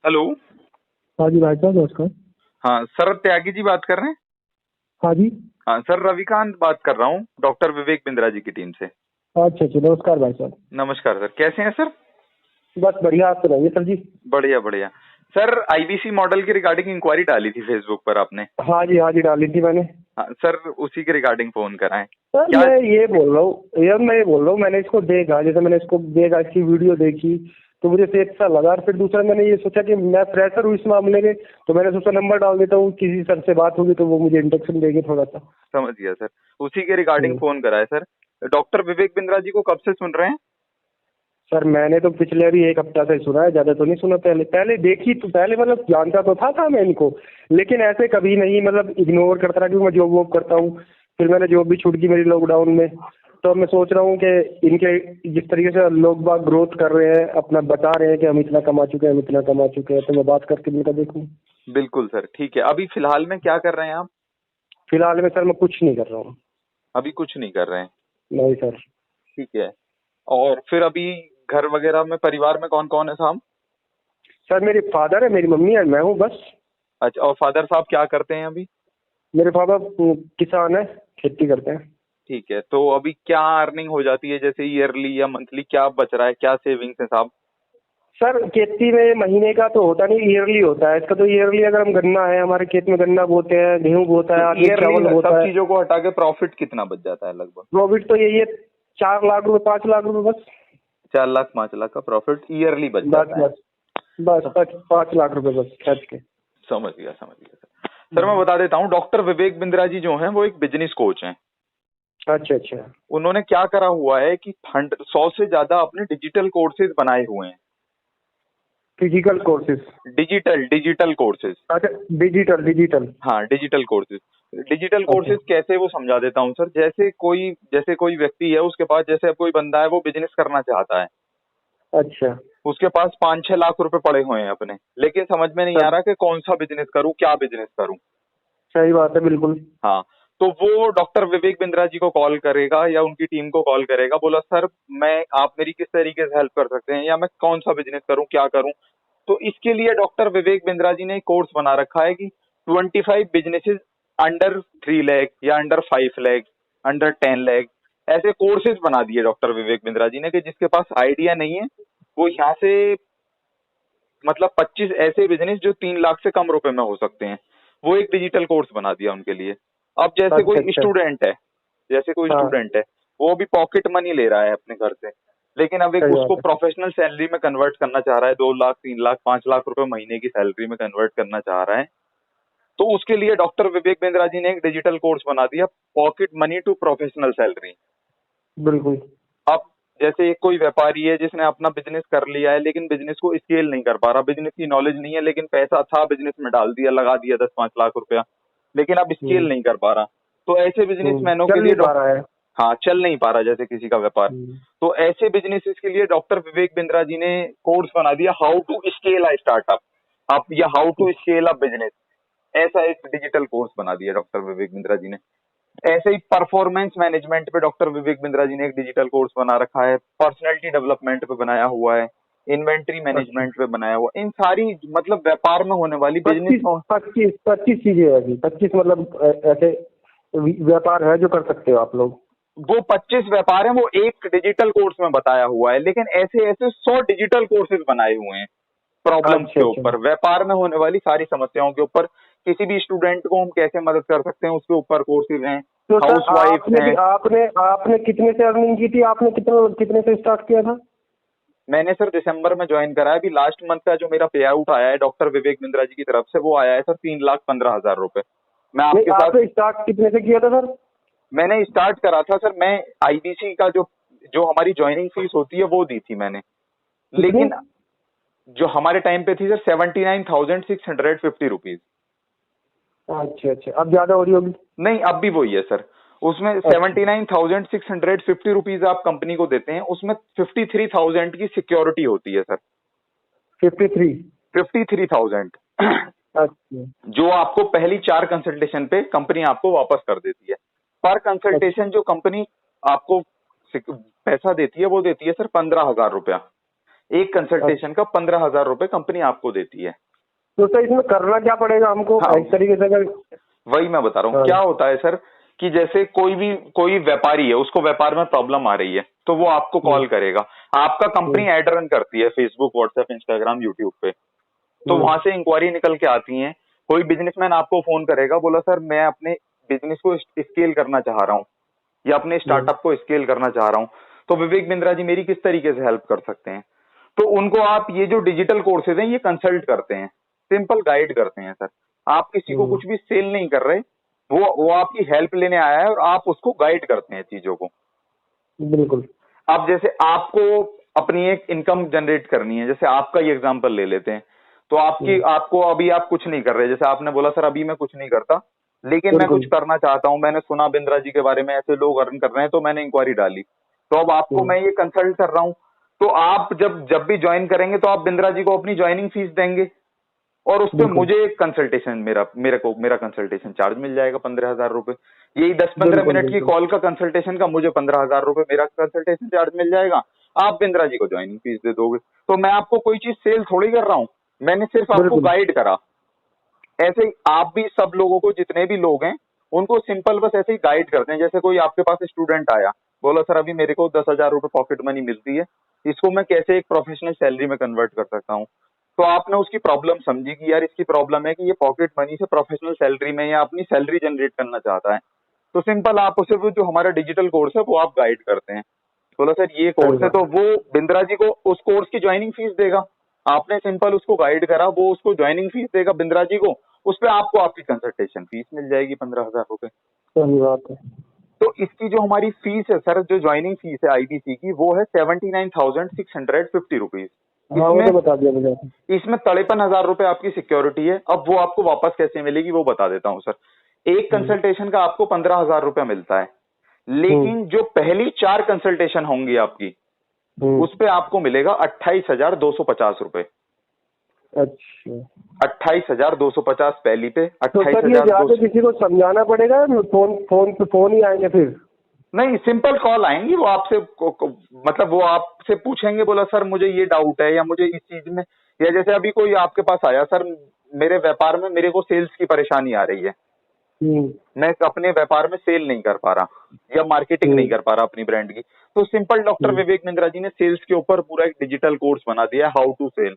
Hello. हाँ जी भाई साहब नमस्कार। हाँ सर, त्यागी जी बात कर रहे हैं? हाँ जी। हाँ सर, रविकांत बात कर रहा हूँ डॉक्टर विवेक बिंद्रा जी की टीम से। अच्छा अच्छा, नमस्कार भाई साहब। नमस्कार सर, कैसे हैं सर? बस बढ़िया, आप सुनाइए सर जी। बढ़िया बढ़िया। सर, आईबीसी मॉडल की रिगार्डिंग इंक्वायरी डाली थी फेसबुक पर आपने। हाँ जी डाली थी मैंने। हाँ सर, उसी के रिगार्डिंग फोन करा है। सर क्या? मैं ये बोल रहा हूँ यार, मैं ये बोल रहा हूँ, मैंने इसको देखा, जैसे मैंने इसको देखा, इसकी वीडियो देखी तो मुझे सेफ सा लगा। और फिर दूसरा मैंने ये सोचा कि मैं फ्रेशर हूँ इस मामले में, तो मैंने सोचा नंबर डाल देता हूँ, किसी सर से बात होगी तो वो मुझे इंडक्शन देंगे थोड़ा सा। समझ गया सर, उसी के रिगार्डिंग हम्म। फोन करा है सर। डॉक्टर विवेक बिंद्रा जी को कब से सुन रहे हैं? सर मैंने तो पिछले अभी एक हफ्ता से सुना है, ज्यादा तो नहीं सुना। पहले पहले देखी तो पहले मतलब जानता तो था मैं इनको, लेकिन ऐसे कभी नहीं, मतलब इग्नोर करता रहा क्योंकि मैं जॉब वॉब करता हूँ। फिर मैंने जॉब भी छूट गई मेरी लॉकडाउन में। तो अब मैं सोच रहा हूँ कि इनके जिस तरीके से लोग बाग ग्रोथ कर रहे हैं, अपना बता रहे हैं कि हम इतना कमा चुके हैं, हम इतना कमा चुके हैं, तो मैं बात करके इनका देखूँ। बिल्कुल सर, ठीक है। अभी फिलहाल में क्या कर रहे हैं आप? फिलहाल में सर मैं कुछ नहीं कर रहा हूँ। अभी कुछ नहीं कर रहे हैं? नहीं सर। ठीक है। और फिर अभी घर वगैरह में परिवार में कौन कौन है साहब? सर मेरे फादर है, मेरी मम्मी है, मैं हूँ बस। अच्छा, और फादर साहब क्या करते हैं अभी? मेरे फादर किसान है, खेती करते हैं। ठीक है, तो अभी क्या अर्निंग हो जाती है, जैसे ईयरली या मंथली क्या बच रहा है, क्या सेविंग्स है साहब? सर खेती में महीने का तो होता नहीं, ईयरली होता है इसका। तो ईयरली अगर हम गन्ना है, हमारे खेत में गन्ना बोते हैं, गेहूं बोता है, तो आदमी ईयरली चावल सब बोता है। चीजों को हटा के प्रॉफिट कितना बच जाता है लगभग? प्रॉफिट तो यही है, 4 लाख रुपए 5 लाख रुपए बस। 4 लाख 5 लाख का प्रॉफिट ईयरली बच बस जाता है। बस बस 5 लाख रुपए बस खर्च के। समझ गया समझ गया सर। सर मैं बता देता हूँ, डॉक्टर विवेक बिंद्रा जी जो हैं वो एक बिजनेस कोच हैं। अच्छा अच्छा। उन्होंने क्या करा हुआ है कि 100 से ज्यादा अपने डिजिटल कोर्सेज बनाए हुए हैं। Physical courses? Digital digital courses. अच्छा, डिजिटल डिजिटल। हाँ, डिजिटल कोर्सेज। डिजिटल अच्छा कोर्सेज कैसे, वो समझा देता हूँ सर। जैसे कोई व्यक्ति है, उसके पास जैसे कोई बंदा है, वो बिजनेस करना चाहता है। अच्छा। उसके पास 5-6 लाख रुपए पड़े हुए हैं अपने, लेकिन समझ में नहीं आ तब रहा कि कौन सा बिजनेस करूँ, क्या बिजनेस करूँ। सही बात है बिल्कुल। हाँ, तो वो डॉक्टर विवेक बिंद्रा जी को कॉल करेगा या उनकी टीम को कॉल करेगा, बोला सर आप मेरी किस तरीके से हेल्प कर सकते हैं, या मैं कौन सा बिजनेस करूं, क्या करूं। तो इसके लिए डॉक्टर विवेक बिंद्रा जी ने एक कोर्स बना रखा है कि 25 बिजनेसेस अंडर 3 लाख या अंडर 5 लाख, अंडर 10 लाख, ऐसे कोर्सेज बना दिए डॉक्टर विवेक बिंद्रा जी ने कि जिसके पास आइडिया नहीं है, वो यहाँ से मतलब 25 ऐसे बिजनेस जो 3 लाख से कम रुपए में हो सकते हैं, वो एक डिजिटल कोर्स बना दिया उनके लिए। अब जैसे अच्छा कोई अच्छा। स्टूडेंट है, जैसे कोई हाँ स्टूडेंट है, वो भी पॉकेट मनी ले रहा है अपने घर से, लेकिन अब एक सही उसको बात है। प्रोफेशनल सैलरी में कन्वर्ट करना चाह रहा है, 2 लाख 3 लाख 5 लाख रुपए महीने की सैलरी में कन्वर्ट करना चाह रहा है, तो उसके लिए डॉक्टर विवेक बिंद्रा जी ने एक डिजिटल कोर्स बना दिया, pocket money to professional salary. बिल्कुल। अब जैसे एक कोई व्यापारी है जिसने अपना बिजनेस कर लिया है, लेकिन बिजनेस को स्केल नहीं कर पा रहा, बिजनेस की नॉलेज नहीं है, लेकिन पैसा था बिजनेस में, डाल दिया, लगा दिया 10-5 लाख रुपया, लेकिन अब स्केल नहीं कर पा रहा। तो ऐसे बिजनेसमैनों के चल लिए नहीं पा रहा है। हाँ, चल नहीं पा रहा जैसे किसी का व्यापार। हम्म। तो ऐसे बिजनेसेस के लिए डॉक्टर विवेक बिंद्रा जी ने कोर्स बना दिया, how to scale a startup up या how to scale a business. ऐसा एक डिजिटल कोर्स बना दिया डॉक्टर विवेक बिंद्रा जी ने। ऐसे ही परफॉर्मेंस मैनेजमेंट पे डॉक्टर विवेक बिंद्रा जी ने एक डिजिटल कोर्स बना रखा है, पर्सनैलिटी डेवलपमेंट पे बनाया हुआ है, इन्वेंट्री अच्छा। मैनेजमेंट पे बनाया हुआ, इन सारी मतलब व्यापार में होने वाली बिजनेस 25 चीजें है अभी, 25 मतलब ऐसे व्यापार है जो कर सकते हो आप लोग। वो 25 व्यापार हैं, वो एक डिजिटल कोर्स में बताया हुआ है, लेकिन ऐसे ऐसे 100 डिजिटल कोर्सेज बनाए हुए हैं प्रॉब्लम्स अच्छा के अच्छा। ऊपर, व्यापार में होने वाली सारी समस्याओं के ऊपर, किसी भी स्टूडेंट को हम कैसे मदद कर सकते हैं उसके ऊपर कोर्सेज हैं। तो सर हाउस वाइफ आपने भी हैं। आपने आपने कितने से अर्निंग की थी, आपने कितने कितने से स्टार्ट किया था? मैंने सर दिसंबर में ज्वाइन करा है, अभी लास्ट मंथ का जो मेरा पे आउट आया है डॉक्टर विवेक बिंद्रा जी की तरफ से, वो आया है सर 3,15,000 रुपए। मैं नहीं, आपके साथ आपने स्टार्ट कितने से किया था सर? मैंने स्टार्ट करा था सर, मैं आईबीसी का जो जो हमारी ज्वाइनिंग फीस होती है वो दी थी मैंने, कितनी? लेकिन जो हमारे टाइम पे थी सर 79,650 रुपीज। अच्छा अच्छा, अब ज्यादा हो रही होगी। नहीं, अब भी वही है सर। उसमें अच्छा। 79,650 आप कंपनी को देते हैं, उसमें 53,000 की सिक्योरिटी होती है सर। 53? 53,000 अच्छा जो आपको पहली 4 कंसल्टेशन पे कंपनी आपको वापस कर देती है। पर अच्छा। कंसल्टेशन जो कंपनी आपको पैसा देती है, वो देती है सर 15,000 रुपया। एक कंसल्टेशन का 15,000 रुपए कंपनी आपको देती है। तो सर इसमें करना क्या पड़ेगा हमको हाँ, इस तरीके से अगर? वही मैं बता रहा हूँ। हाँ। क्या होता है सर कि जैसे कोई व्यापारी है, उसको व्यापार में प्रॉब्लम आ रही है, तो वो आपको कॉल करेगा। आपका कंपनी एड रन करती है फेसबुक, व्हाट्सएप, इंस्टाग्राम, यूट्यूब पे, तो वहां से इंक्वायरी निकल के आती है। कोई बिजनेसमैन आपको फोन करेगा, बोला सर मैं अपने बिजनेस को स्केल करना चाह रहा हूँ या अपने स्टार्टअप को स्केल करना चाह रहा हूँ, तो विवेक बिंद्रा जी मेरी किस तरीके से हेल्प कर सकते हैं? तो उनको आप ये जो डिजिटल कोर्सेज हैं ये कंसल्ट करते हैं, सिंपल गाइड करते हैं सर। आप किसी को कुछ भी सेल नहीं कर रहे, वो आपकी हेल्प लेने आया है और आप उसको गाइड करते हैं चीजों को। बिल्कुल। अब जैसे आपको अपनी एक इनकम जनरेट करनी है, जैसे आपका ही एग्जांपल ले लेते हैं, तो आपको अभी आप कुछ नहीं कर रहे, जैसे आपने बोला सर अभी मैं कुछ नहीं करता, लेकिन मैं कुछ करना चाहता हूं, मैंने सुना बिंद्रा जी के बारे में ऐसे लोग अर्न कर रहे हैं, तो मैंने इंक्वायरी डाली, तो अब आपको मैं ये कंसल्ट कर रहा हूं। तो आप जब भी ज्वाइन करेंगे तो आप बिंद्रा जी को अपनी ज्वाइनिंग फीस देंगे और उस पर मुझे कंसल्टेशन मेरा कंसल्टेशन चार्ज मिल जाएगा 15,000 रुपए। यही 10-15 मिनट की कॉल का कंसल्टेशन का मुझे 15,000 रुपए मेरा कंसल्टेशन चार्ज मिल जाएगा। आप बिंद्रा जी को ज्वाइनिंग फीस दे दोगे। तो मैं आपको कोई चीज सेल थोड़ी कर रहा हूँ, मैंने सिर्फ आपको गाइड करा। ऐसे ही आप भी सब लोगों को, जितने भी लोग हैं उनको सिंपल बस ऐसे ही गाइड करते हैं। जैसे कोई आपके पास स्टूडेंट आया, बोला सर अभी मेरे को 10,000 रुपए पॉकेट मनी मिलती है, इसको मैं कैसे एक प्रोफेशनल सैलरी में कन्वर्ट कर सकता हूँ? तो आपने उसकी प्रॉब्लम समझी कि यार इसकी प्रॉब्लम है कि ये पॉकेट मनी से प्रोफेशनल सैलरी में या अपनी सैलरी जनरेट करना चाहता है। तो सिंपल आप उसे वो जो हमारा डिजिटल कोर्स है वो आप गाइड करते हैं। बोला सर ये कोर्स है, तो वो बिंद्रा जी को उस कोर्स की ज्वाइनिंग फीस देगा। आपने सिंपल उसको गाइड करा, वो उसको ज्वाइनिंग फीस देगा बिंद्रा जी को, उस पर आपको आपकी कंसल्टेशन फीस मिल जाएगी 15,000 रुपए। सही बात है। तो इसकी जो हमारी फीस है सर, जो ज्वाइनिंग फीस है आईबीसी की, वो है 79,650 रुपीज। तो बता दिया मुझे। इसमें 53,000 रुपए आपकी सिक्योरिटी है। अब वो आपको वापस कैसे मिलेगी वो बता देता हूँ सर। एक कंसल्टेशन का आपको 15,000 रुपया मिलता है, लेकिन जो पहली 4 कंसल्टेशन होंगी आपकी, उस पे आपको मिलेगा 28,250 रुपए। अच्छा, 28,250 पहली पे, तो सर ये जाके किसी को समझाना पड़ेगा, फोन पे फोन ही आएंगे फिर? नहीं, सिंपल कॉल आएंगी, वो आपसे मतलब वो आपसे पूछेंगे, बोला सर मुझे ये डाउट है या मुझे इस चीज में, या जैसे अभी कोई आपके पास आया, सर मेरे व्यापार में मेरे को सेल्स की परेशानी आ रही है, मैं अपने व्यापार में सेल नहीं कर पा रहा या मार्केटिंग नहीं कर पा रहा अपनी ब्रांड की, तो सिंपल डॉक्टर विवेक बिंद्रा जी ने सेल्स के ऊपर पूरा एक डिजिटल कोर्स बना दिया, हाउ टू सेल।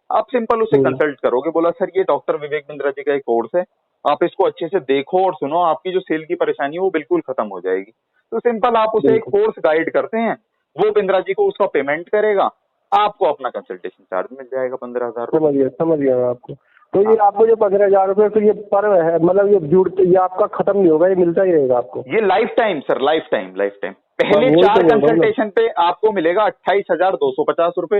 आप सिंपल उसे कंसल्ट करोगे, बोला सर ये डॉक्टर विवेक बिंद्रा जी का एक कोर्स है, आप इसको अच्छे से देखो और सुनो, आपकी जो सेल की परेशानी है वो बिल्कुल खत्म हो जाएगी। तो सिंपल आप उसे एक कोर्स गाइड करते हैं, वो बिंद्रा जी को उसका पेमेंट करेगा, आपको अपना कंसल्टेशन चार्ज मिल जाएगा 15,000। समझ गया आपको। तो ये आपको जो 15,000 रुपए फिर ये पर है, मतलब ये जुड़ते, ये आपका खत्म नहीं होगा, ये मिलता ही रहेगा आपको? ये life time sir, life time. पहले 4 कंसल्टेशन पे आपको मिलेगा 28,250 रुपए,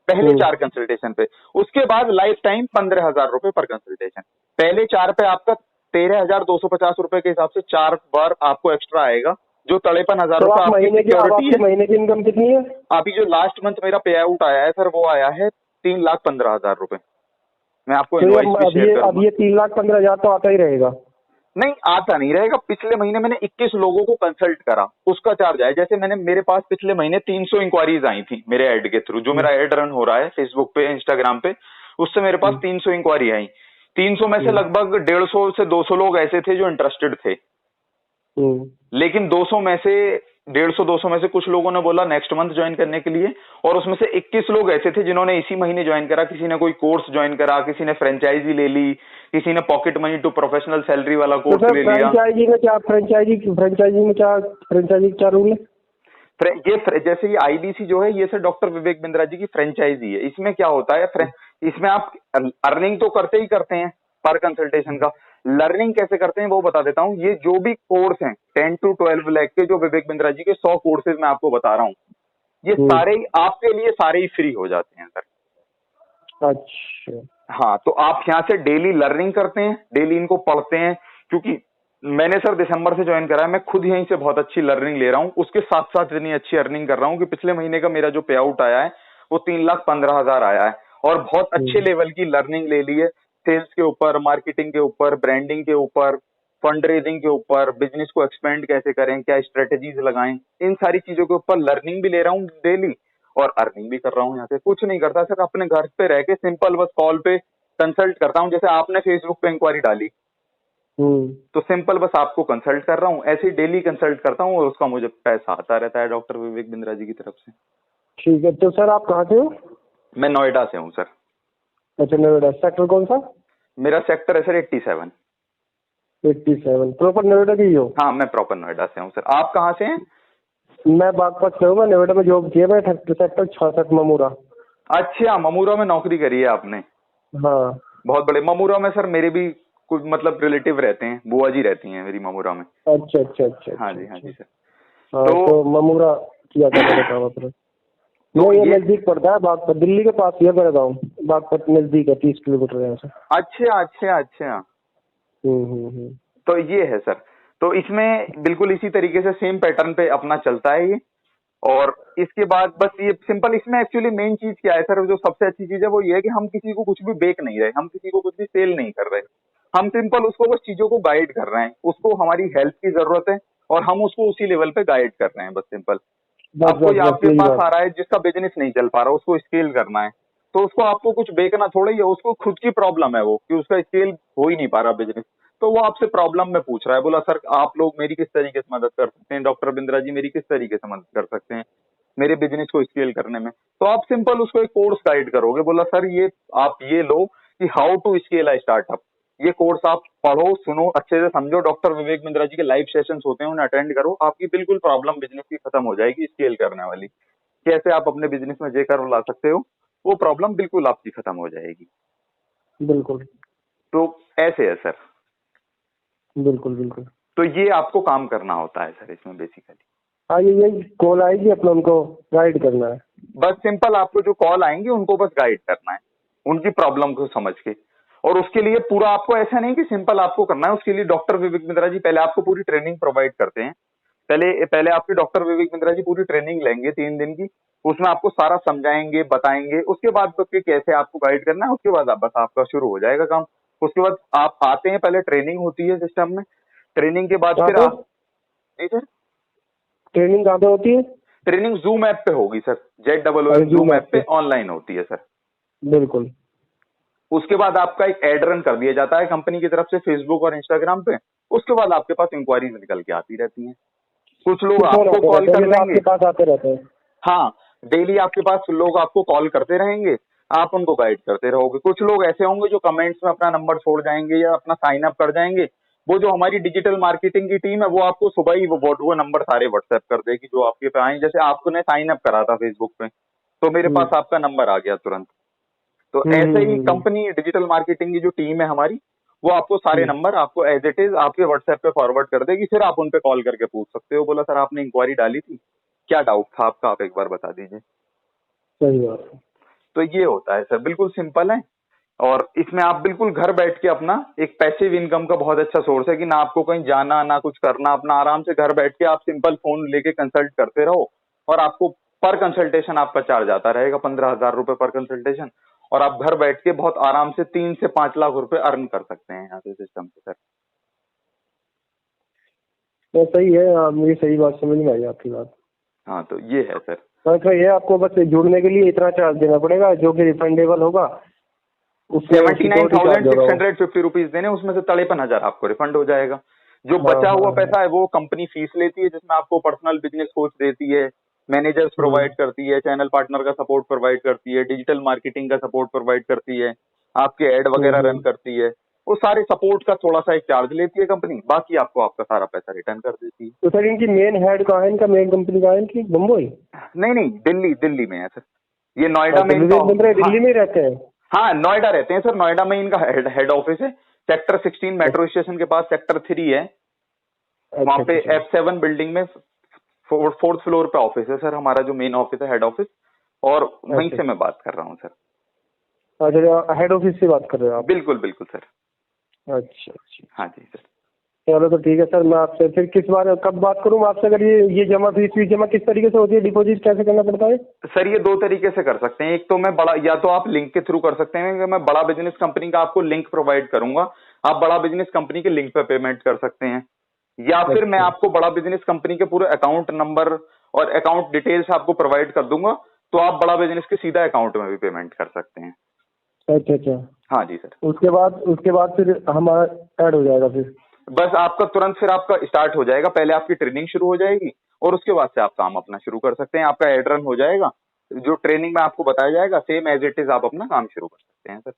पहले 4 कंसल्टेशन पे। उसके बाद लाइफ टाइम 15,000 रुपए पर कंसल्टेशन। पहले 4 पे आपका 13,250 रुपए के हिसाब से 4 बार आपको एक्स्ट्रा आएगा, जो 53,000 रुपए आपकी सिक्योरिटी है। महीने की इनकम कितनी है? अभी जो लास्ट मंथ मेरा पे आउट आया है सर, वो आया है 3,15,000 रुपए। मैं आपको इनवॉइस भी शेयर करूंगा। अब ये 3,15,000 तो आता ही रहेगा? नहीं, आता नहीं रहेगा। पिछले महीने मैंने 21 लोगों को कंसल्ट करा, उसका चार्ज आया। जैसे मेरे पास पिछले महीने 300 इंक्वायरीज आई थी मेरे ऐड के थ्रू, जो मेरा ऐड रन हो रहा है फेसबुक पे, इंस्टाग्राम पे, उससे मेरे पास 300 इंक्वायरी आई। 300 में से लगभग 150 से 200 लोग ऐसे थे जो इंटरेस्टेड थे, लेकिन 200 में से 150-200 में से कुछ लोगों ने बोला नेक्स्ट मंथ ज्वाइन करने के लिए, और उसमें से 21 लोग ऐसे थे जिन्होंने इसी महीने ज्वाइन करा। किसी ने कोई कोर्स ज्वाइन करा, किसी ने फ्रेंचाइजी ले ली, किसी ने pocket money to professional salary वाला कोर्स ले लिया। फ्रेंचाइजी में क्या रूल है? ये जैसे ये आईबीसी जो है, ये सर डॉक्टर विवेक बिंद्रा जी की फ्रेंचाइजी है। इसमें क्या होता है, इसमें आप अर्निंग तो करते ही करते हैं पर कंसल्टेशन का। लर्निंग कैसे करते हैं वो बता देता हूँ। ये जो भी कोर्स हैं 10 to 12 लाख के, जो विवेक बिंद्रा जी के 100 कोर्सेज मैं आपको बता रहा हूँ, ये सारे ही आपके लिए सारे ही फ्री हो जाते हैं सर। अच्छा, हाँ, तो आप यहाँ से डेली लर्निंग करते हैं, डेली इनको पढ़ते हैं। क्योंकि मैंने सर दिसंबर से ज्वाइन करा है, मैं खुद यहीं से बहुत अच्छी लर्निंग ले रहा हूँ, उसके साथ साथ इतनी अच्छी अर्निंग कर रहा हूँ कि पिछले महीने का मेरा जो पे आउट आया है वो 3,15,000 आया है, और बहुत अच्छे लेवल की लर्निंग ले ली है। सेल्स के ऊपर, मार्केटिंग के ऊपर, ब्रांडिंग के ऊपर, फंड रेजिंग के ऊपर, बिजनेस को एक्सपेंड कैसे करें, क्या स्ट्रेटेजीज लगाएं, इन सारी चीजों के ऊपर लर्निंग भी ले रहा हूँ डेली, और अर्निंग भी कर रहा हूँ यहाँ से। कुछ नहीं करता सर, अपने घर पे रह के सिंपल बस कॉल पे कंसल्ट करता हूँ। जैसे आपने फेसबुक पे इंक्वायरी डाली तो सिंपल बस आपको कंसल्ट कर रहा हूँ, ऐसे ही डेली कंसल्ट करता हूँ और उसका मुझे पैसा आता रहता है डॉक्टर विवेक बिंद्रा जी की तरफ से। ठीक है। तो सर आप कहाँ से हो? मैं नोएडा से हूँ सर। अच्छा, नोएडा। सेक्टर कौन सा? मेरा सेक्टर है सर 87। 87। प्रॉपर नोएडा की ही हो? हाँ, मैं प्रॉपर नोएडा से हूँ सर। आप कहाँ से हैं? मैं बागपत से हूँ। मैं नोएडा में जॉब किया, मैं सेक्टर 66 ममूरा। अच्छा, ममूरा में नौकरी करी है आपने? हाँ। बहुत बड़े। ममूरा में सर मेरे भी कुछ मतलब रिलेटिव रहते हैं, बुआ जी रहती हैं मेरी ममूरा में। अच्छा अच्छा अच्छा हाँ अच्छा जी, हाँ अच्छा। जी सर। हाँ, तो तो ममूरा किया था मेरा काम अपना। तो ये ये नजदीक पड़ता है बागपत, दिल्ली के पास ही है मेरा गाँव। बागपत नजदीक है, 30 किलोमीटर यहाँ से। अच्छा अच्छा अच्छा। हम्म। तो ये है सर। तो इसमें बिल्कुल इसी तरीके से सेम पैटर्न पे अपना चलता है ये। और इसके बाद बस ये सिंपल, इसमें एक्चुअली मेन चीज क्या है सर, जो सबसे अच्छी चीज है वो ये है कि हम किसी को कुछ भी बेच नहीं रहे, हम किसी को कुछ भी सेल नहीं कर रहे। हम सिंपल उसको बस चीजों को गाइड कर रहे हैं, उसको हमारी हेल्प की जरूरत है और हम उसको उसी लेवल पे गाइड कर रहे हैं, बस सिंपल। बस अब बस कोई बस आपके यही पास बात। आ रहा है जिसका बिजनेस नहीं चल पा रहा, उसको स्केल करना है, तो उसको आपको कुछ बेचना थोड़ा ही है, उसको खुद की प्रॉब्लम है वो कि उसका स्केल हो ही नहीं पा रहा बिजनेस। तो वो आपसे प्रॉब्लम में पूछ रहा है, बोला सर आप लोग मेरी किस तरीके से मदद कर सकते हैं, डॉक्टर बिंद्रा जी मेरी किस तरीके से मदद कर सकते हैं मेरे बिजनेस को स्केल करने में। तो आप सिंपल उसको एक कोर्स गाइड करोगे, बोला सर ये आप ये लो कि how to scale a startup. ये कोर्स आप पढ़ो, सुनो, अच्छे से समझो, डॉक्टर विवेक बिंद्रा जी के लाइव सेशंस होते हैं उन्हें अटेंड करो, आपकी बिल्कुल प्रॉब्लम बिजनेस की खत्म हो जाएगी स्केल करने वाली। कैसे आप अपने बिजनेस में जे कर्व ला सकते हो, वो प्रॉब्लम बिल्कुल आपकी खत्म हो जाएगी। बिल्कुल तो ऐसे है सर। बिल्कुल बिल्कुल। तो ये आपको काम करना होता है सर इसमें बेसिकली। हाँ, ये यही कॉल आएगी, अपना उनको गाइड करना है। बस सिंपल आपको जो कॉल आएंगे उनको बस गाइड करना है, उनकी प्रॉब्लम को समझ के। और उसके लिए पूरा आपको ऐसा नहीं कि सिंपल आपको करना है, उसके लिए डॉक्टर विवेक बिंद्रा जी पहले आपको पूरी ट्रेनिंग प्रोवाइड करते हैं। पहले पहले आपके डॉक्टर विवेक बिंद्रा जी पूरी ट्रेनिंग लेंगे 3 दिन की, उसमें आपको सारा समझाएंगे, बताएंगे, उसके बाद तो कि कैसे आपको गाइड करना है, उसके बाद आप बस आपका शुरू हो जाएगा काम। उसके बाद आप आते हैं, पहले ट्रेनिंग होती है सिस्टम में, ट्रेनिंग के बाद कहाँ फिर पे आप। जी सर। ट्रेनिंग कहाँ पे होती है? ट्रेनिंग जूम ऐप पे होगी sir, ZOOM zoom zoom app app पे? पे ऑनलाइन होती है सर। बिल्कुल। उसके बाद आपका एक एड रन कर दिया जाता है कंपनी की तरफ से फेसबुक और इंस्टाग्राम पे। उसके बाद आपके पास इंक्वायरीज निकल के आती रहती हैं, कुछ लोग तो फोन आपको आते कॉल रहते हैं, कर जैसे लेंगे। आपके पास आते रहते हैं? हाँ, डेली आपके पास लोग आपको कॉल करते रहेंगे, आप उनको गाइड करते रहोगे। कुछ लोग ऐसे होंगे जो कमेंट्स में अपना नंबर छोड़ जाएंगे या अपना साइन अप कर जाएंगे। वो जो हमारी डिजिटल मार्केटिंग की टीम है वो आपको सुबह ही वो नंबर सारे व्हाट्सएप कर देगी जो आपके पे आए। जैसे आपने साइन अप करा था फेसबुक पे, तो मेरे हम्म पास आपका नंबर आ गया तुरंत। तो ऐसे ही कंपनी डिजिटल मार्केटिंग की जो टीम है हमारी, वो आपको सारे हम्म। नंबर आपको एज इट इज आपके व्हाट्सएप पे फॉरवर्ड कर देगी। फिर आप उन पे कॉल करके पूछ सकते हो, बोला सर आपने इंक्वायरी डाली थी, क्या डाउट था आपका, आप एक बार बता दीजिए। सही बात है। तो ये होता है सर, बिल्कुल सिंपल है। और इसमें आप बिल्कुल घर बैठ के अपना एक पैसिव इनकम का बहुत अच्छा सोर्स है कि ना आपको कहीं जाना ना कुछ करना, अपना आराम से घर बैठ के आप सिंपल फोन लेके कंसल्ट करते रहो। और आपको पर कंसल्टेशन आपका चार्ज आता रहेगा 15,000 रुपए पर कंसल्टेशन। और आप घर बैठ के बहुत आराम से 3 से 5 लाख रुपए अर्न कर सकते हैं यहाँ से सिस्टम से सर। तो सही है। हाँ, मुझे सही बात समझ में आई आपकी बात। हाँ, तो ये है सर। तो अच्छा, ये आपको बस जुड़ने के लिए इतना चार्ज देना पड़ेगा जो कि रिफंडेबल होगा, उससे उसकी टोटल चार्ज होगा वो। 79,650 देने, उसमें से 53,000 आपको रिफंड हो जाएगा। जो हाँ बचा हाँ हुआ हाँ। पैसा है वो कंपनी फीस लेती है, जिसमें आपको पर्सनल बिजनेस कोच देती है, मैनेजर्स प्रोवाइड करती है, चैनल पार्टनर का सपोर्ट प्रोवाइड करती है, डिजिटल मार्केटिंग का सपोर्ट प्रोवाइड करती है, आपके एड वगैरह रन हम्म। करती है। वो सारे सपोर्ट का थोड़ा सा एक चार्ज लेती है कंपनी, बाकी आपको आपका सारा पैसा रिटर्न कर देती है। तो सर इनकी मेन हेड कहाँ है? इनका मेन कंपनी कहाँ है इनकी? मुंबई? नहीं नहीं, दिल्ली दिल्ली में है सर। ये नोएडा में अच्छा, इनका। विवेक बिंद्रा हाँ दिल्ली में ही रहते हैं? हाँ, नोएडा रहते हैं सर, नोएडा में इनका हेड ऑफिस है। सेक्टर 16 मेट्रो स्टेशन के पास सेक्टर 3 है, वहां अच्छा पे अच्छा F7 बिल्डिंग में 4th फ्लोर पे ऑफिस है सर हमारा, जो मेन ऑफिस है, हेड ऑफिस। और वहीं अच्छा से मैं बात कर रहा हूँ सर। अच्छा। हेड ऑफिस से बात कर रहे हो आप? बिल्कुल बिल्कुल सर। अच्छा अच्छा। हाँ जी सर। चलो तो ठीक है सर, मैं आपसे फिर किस बार कब बात करूँ आपसे? अगर ये जमा फीस जमा किस तरीके से होती है? डिपॉजिट कैसे करना पड़ता है? सर ये 2 तरीके से कर सकते हैं। एक तो मैं बड़ा, या तो आप लिंक के थ्रू कर सकते हैं कि मैं बड़ा बिजनेस कंपनी का आपको लिंक प्रोवाइड करूंगा, आप बड़ा बिजनेस कंपनी के लिंक पे पेमेंट कर सकते हैं। या फिर मैं अच्छा आपको बड़ा बिजनेस कंपनी के पूरे अकाउंट नंबर और अकाउंट डिटेल्स आपको प्रोवाइड कर दूंगा, तो आप बड़ा बिजनेस के सीधा अकाउंट में भी पेमेंट कर सकते हैं। अच्छा अच्छा। हाँ जी सर। उसके बाद फिर हमारा ऐड हो जाएगा फिर? बस आपका तुरंत फिर आपका स्टार्ट हो जाएगा, पहले आपकी ट्रेनिंग शुरू हो जाएगी और उसके बाद से आप काम अपना शुरू कर सकते हैं। आपका एड रन हो जाएगा, जो ट्रेनिंग में आपको बताया जाएगा सेम एज इट इज आप अपना काम शुरू कर सकते हैं सर।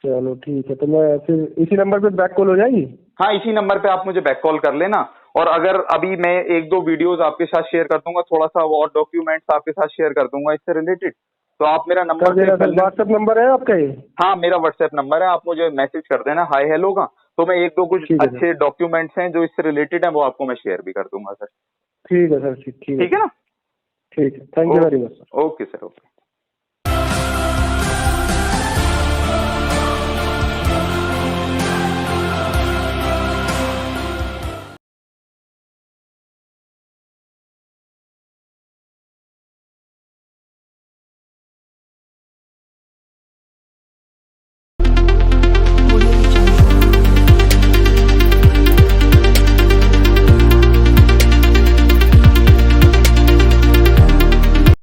चलो ठीक है, तो मैं फिर इसी नंबर पे बैक कॉल हो जाएगी? हाँ, इसी नंबर पे आप मुझे बैक कॉल कर लेना, और अगर अभी मैं एक दो वीडियोस आपके साथ शेयर कर दूंगा, थोड़ा सा और डॉक्यूमेंट्स आपके साथ शेयर कर दूंगा इससे रिलेटेड, तो आप मेरा नंबर सेव कर लेना। व्हाट्सएप नंबर है आपका ये? हाँ, मेरा व्हाट्सएप नंबर है, आप मुझे मैसेज कर देना हाय हेलो का, तो मैं एक दो कुछ ठीक है अच्छे डॉक्यूमेंट्स हैं जो इससे रिलेटेड है वो आपको मैं शेयर भी कर दूंगा सर। ठीक है सर, ठीक है ठीक है ना? ठीक है, thank you very much. Okay sir, okay.